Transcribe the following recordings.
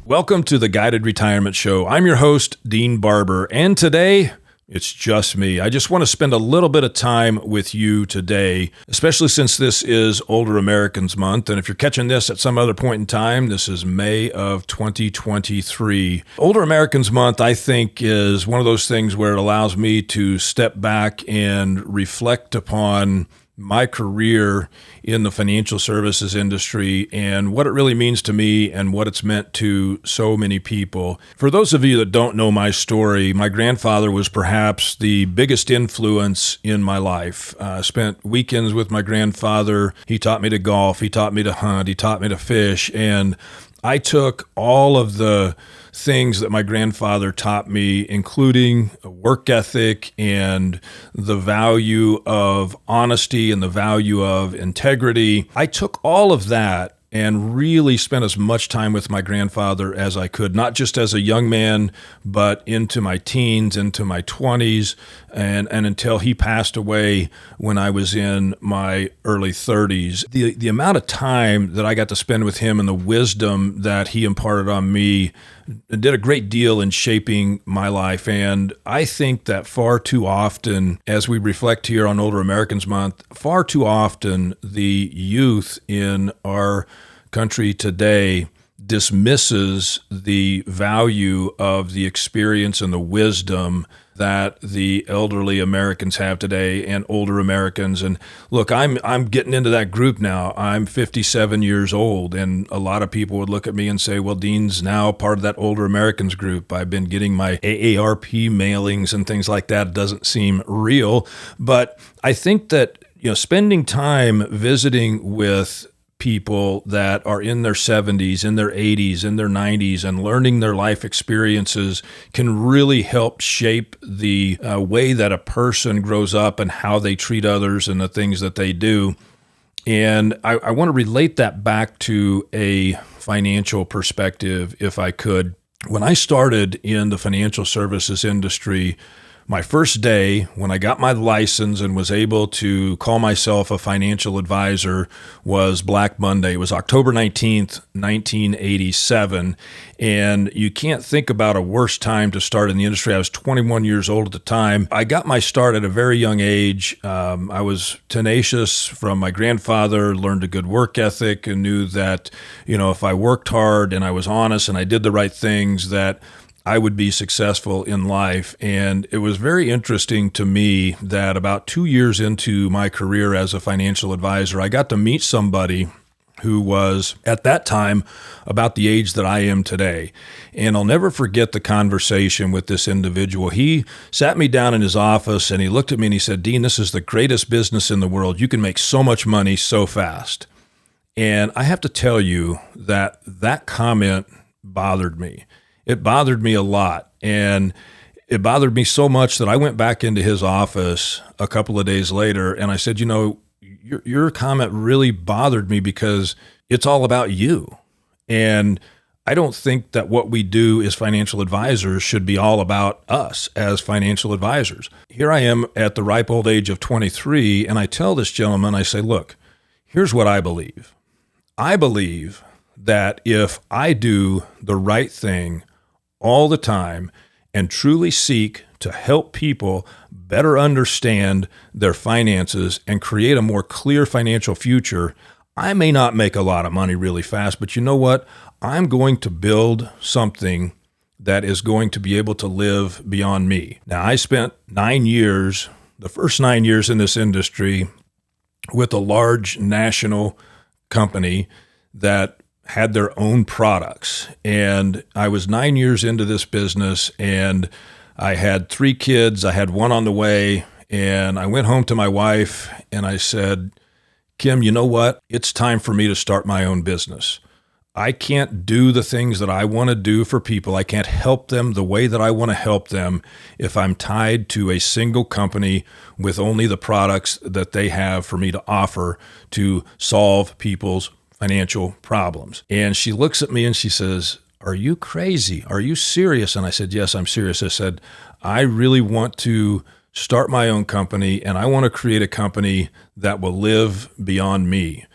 Welcome to the Guided Retirement Show. I'm your host, Dean Barber, and today it's just me. I just want to spend a little bit of time with you today, especially since this is Older Americans Month. And if you're catching this at some other point in time, this is May of 2023. Older Americans Month, I think, is one of those things where it allows me to step back and reflect upon my career in the financial services industry and what it really means to me and what it's meant to so many people. For those of you that don't know my story, my grandfather was perhaps the biggest influence in my life. I spent weekends with my grandfather. He taught me to golf. He taught me to hunt. He taught me to fish. And I took all of the things that my grandfather taught me, including a work ethic and the value of honesty and the value of integrity. I took all of that and really spent as much time with my grandfather as I could, not just as a young man, but into my teens, into my 20s, and until he passed away when I was in my early 30s. The amount of time that I got to spend with him and the wisdom that he imparted on me did a great deal in shaping my life. And I think that far too often, as we reflect here on Older Americans Month, far too often the youth in our country today dismisses the value of the experience and the wisdom that the elderly Americans have today and older Americans. And look, I'm getting into that group now. I'm 57 years old, and a lot of people would look at me and say, well, Dean's now part of that older Americans group. I've been getting my AARP mailings and things like that. It doesn't seem real, but I think that, spending time visiting with people that are in their 70s, in their 80s, in their 90s, and learning their life experiences can really help shape the way that a person grows up and how they treat others and the things that they do. And I want to relate that back to a financial perspective, if I could. When I started in the financial services industry, my first day when I got my license and was able to call myself a financial advisor was Black Monday. It was October 19th, 1987. And you can't think about a worse time to start in the industry. I was 21 years old at the time. I got my start at a very young age. I was tenacious from my grandfather, learned a good work ethic, and knew that, if I worked hard and I was honest and I did the right things, that I would be successful in life. And it was very interesting to me that about 2 years into my career as a financial advisor, I got to meet somebody who was at that time about the age that I am today. And I'll never forget the conversation with this individual. He sat me down in his office and he looked at me and he said, Dean, this is the greatest business in the world. You can make so much money so fast. And I have to tell you that that comment bothered me. It bothered me a lot, and it bothered me so much that I went back into his office a couple of days later, and I said, your comment really bothered me because it's all about you. And I don't think that what we do as financial advisors should be all about us as financial advisors. Here I am at the ripe old age of 23, and I tell this gentleman, I say, look, here's what I believe. I believe that if I do the right thing all the time and truly seek to help people better understand their finances and create a more clear financial future, I may not make a lot of money really fast, but you know what? I'm going to build something that is going to be able to live beyond me. Now, I spent 9 years, the first 9 years in this industry with a large national company that had their own products. And I was 9 years into this business, and I had 3 kids. I had one on the way, and I went home to my wife and I said, Kim, you know what? It's time for me to start my own business. I can't do the things that I want to do for people. I can't help them the way that I want to help them if I'm tied to a single company with only the products that they have for me to offer to solve people's financial problems. And she looks at me and she says, are you crazy? Are you serious? And I said, yes, I'm serious. I said, I really want to start my own company, and I want to create a company that will live beyond me.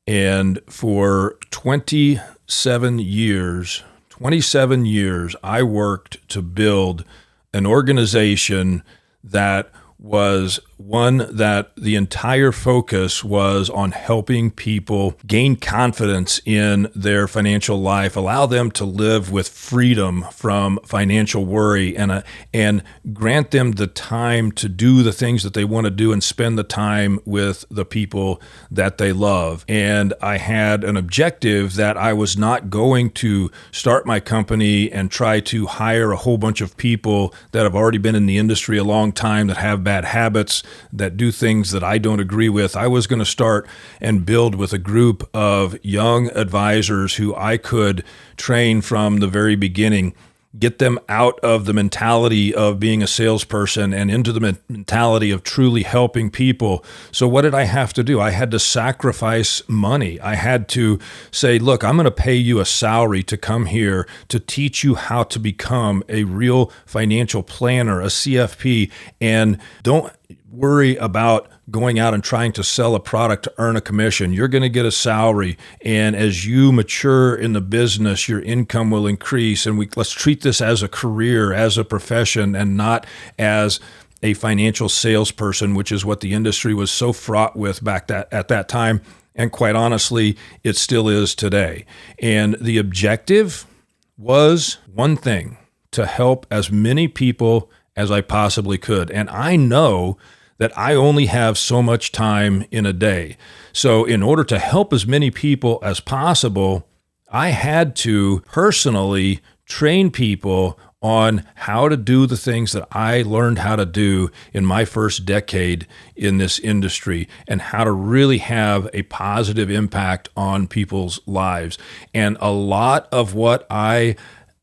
And for 27 years, 27 years, I worked to build an organization that was one that the entire focus was on helping people gain confidence in their financial life, allow them to live with freedom from financial worry, and grant them the time to do the things that they want to do and spend the time with the people that they love. And I had an objective that I was not going to start my company and try to hire a whole bunch of people that have already been in the industry a long time, that have bad habits, that do things that I don't agree with. I was going to start and build with a group of young advisors who I could train from the very beginning, get them out of the mentality of being a salesperson and into the mentality of truly helping people. So what did I have to do? I had to sacrifice money. I had to say, look, I'm going to pay you a salary to come here to teach you how to become a real financial planner, a CFP, and don't worry about going out and trying to sell a product to earn a commission. You're going to get a salary. And as you mature in the business, your income will increase. And let's treat this as a career, as a profession, and not as a financial salesperson, which is what the industry was so fraught with at that time. And quite honestly, it still is today. And the objective was one thing: to help as many people as I possibly could. And I know that I only have so much time in a day. So in order to help as many people as possible, I had to personally train people on how to do the things that I learned how to do in my first decade in this industry, and how to really have a positive impact on people's lives. And a lot of what I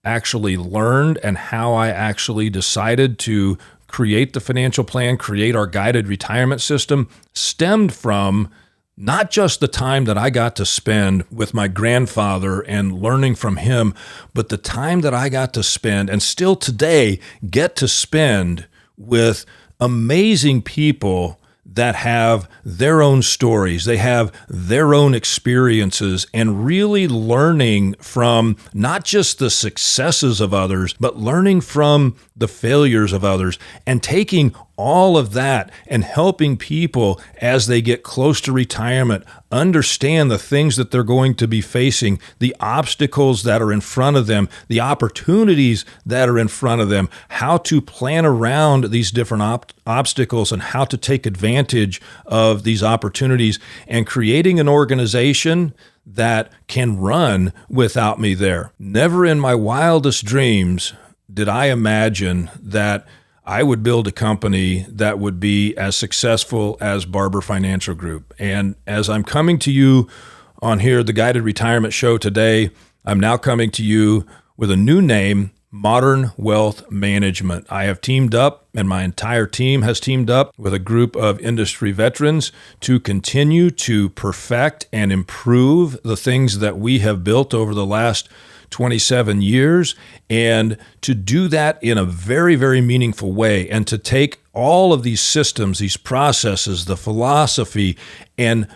actually learned and how I actually decided to create the financial plan, create our guided retirement system, stemmed from not just the time that I got to spend with my grandfather and learning from him, but the time that I got to spend, and still today get to spend, with amazing people that have their own stories, they have their own experiences, and really learning from not just the successes of others, but learning from the failures of others, and taking all of that and helping people as they get close to retirement understand the things that they're going to be facing, the obstacles that are in front of them, the opportunities that are in front of them, how to plan around these different obstacles and how to take advantage of these opportunities, and creating an organization that can run without me there. Never in my wildest dreams did I imagine that I would build a company that would be as successful as Barber Financial Group. And as I'm coming to you on here, the Guided Retirement Show today, I'm now coming to you with a new name, Modern Wealth Management. I have teamed up, and my entire team has teamed up with a group of industry veterans to continue to perfect and improve the things that we have built over the last 27 years, and to do that in a very, very meaningful way, and to take all of these systems, these processes, the philosophy, and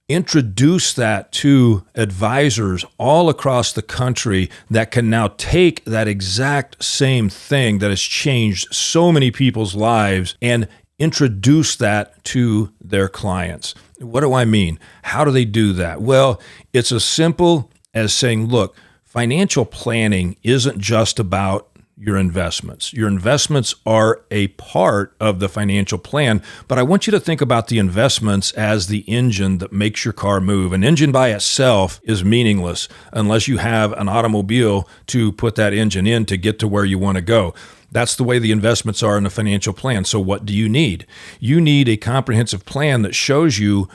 introduce that to advisors all across the country that can now take that exact same thing that has changed so many people's lives and introduce that to their clients. What do I mean? How do they do that? Well, it's as simple as saying, look, financial planning isn't just about your investments. Your investments are a part of the financial plan, but I want you to think about the investments as the engine that makes your car move. An engine by itself is meaningless unless you have an automobile to put that engine in to get to where you want to go. That's the way the investments are in a financial plan. So what do you need? You need a comprehensive plan that shows you,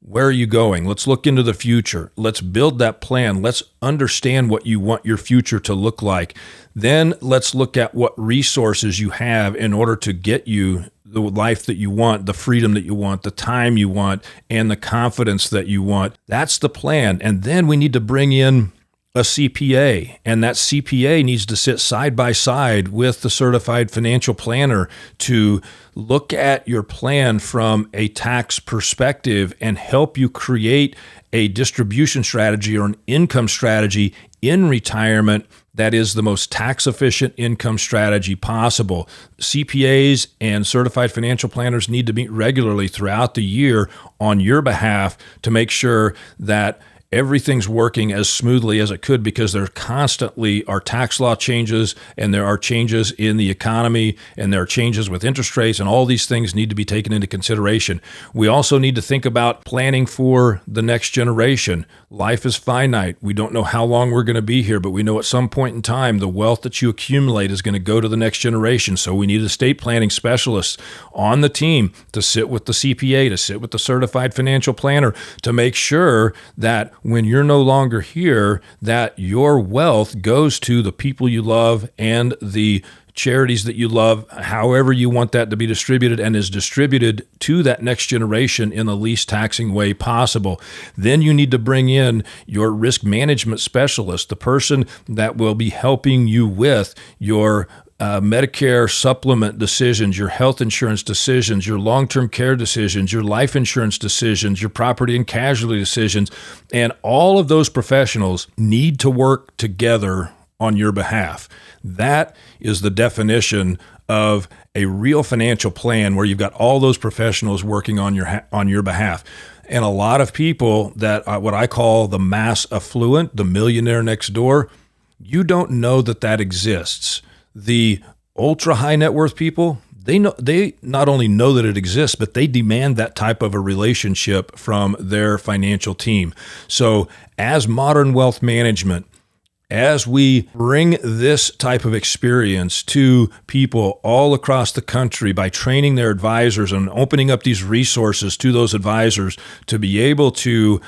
where are you going? Let's look into the future. Let's build that plan. Let's understand what you want your future to look like. Then let's look at what resources you have in order to get you the life that you want, the freedom that you want, the time you want, and the confidence that you want. That's the plan. And then we need to bring in a CPA, and that CPA needs to sit side by side with the certified financial planner to look at your plan from a tax perspective and help you create a distribution strategy or an income strategy in retirement that is the most tax-efficient income strategy possible. CPAs and certified financial planners need to meet regularly throughout the year on your behalf to make sure that everything's working as smoothly as it could, because there constantly are tax law changes, and there are changes in the economy, and there are changes with interest rates, and all these things need to be taken into consideration. We also need to think about planning for the next generation. Life is finite. We don't know how long we're going to be here, but we know at some point in time the wealth that you accumulate is going to go to the next generation. So we need estate planning specialists on the team to sit with the CPA, to sit with the certified financial planner, to make sure that when you're no longer here, that your wealth goes to the people you love and the charities that you love, however you want that to be distributed, and is distributed to that next generation in the least taxing way possible. Then you need to bring in your risk management specialist, the person that will be helping you with your Medicare supplement decisions, your health insurance decisions, your long-term care decisions, your life insurance decisions, your property and casualty decisions. And all of those professionals need to work together on your behalf. That is the definition of a real financial plan, where you've got all those professionals working on your behalf. And a lot of people that are what I call the mass affluent, the millionaire next door, you don't know that exists. The ultra high net worth people, they not only know that it exists, but they demand that type of a relationship from their financial team. So as Modern Wealth Management, as we bring this type of experience to people all across the country by training their advisors and opening up these resources to those advisors to be able to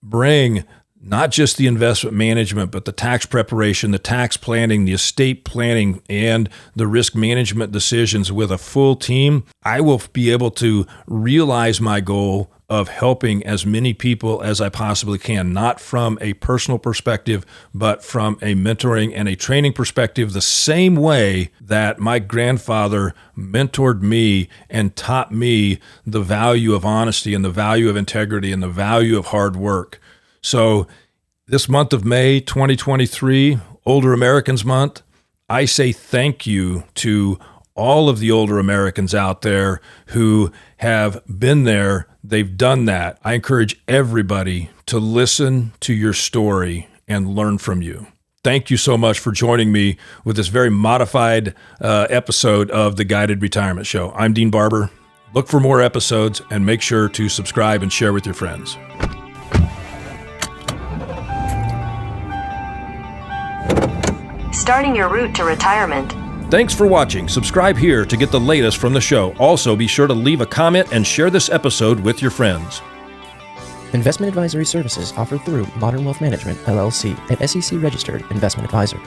bring not just the investment management, but the tax preparation, the tax planning, the estate planning, and the risk management decisions with a full team, I will be able to realize my goal of helping as many people as I possibly can, not from a personal perspective, but from a mentoring and a training perspective, the same way that my grandfather mentored me and taught me the value of honesty and the value of integrity and the value of hard work. So this month of May 2023, Older Americans Month, I say thank you to all of the older Americans out there who have been there. They've done that. I encourage everybody to listen to your story and learn from you. Thank you so much for joining me with this very modified episode of the Guided Retirement Show. I'm Dean Barber. Look for more episodes and make sure to subscribe and share with your friends. Starting your route to retirement. Thanks for watching. Subscribe here to get the latest from the show. Also, be sure to leave a comment and share this episode with your friends. Investment advisory services offered through Modern Wealth Management, LLC, an SEC-registered investment advisor.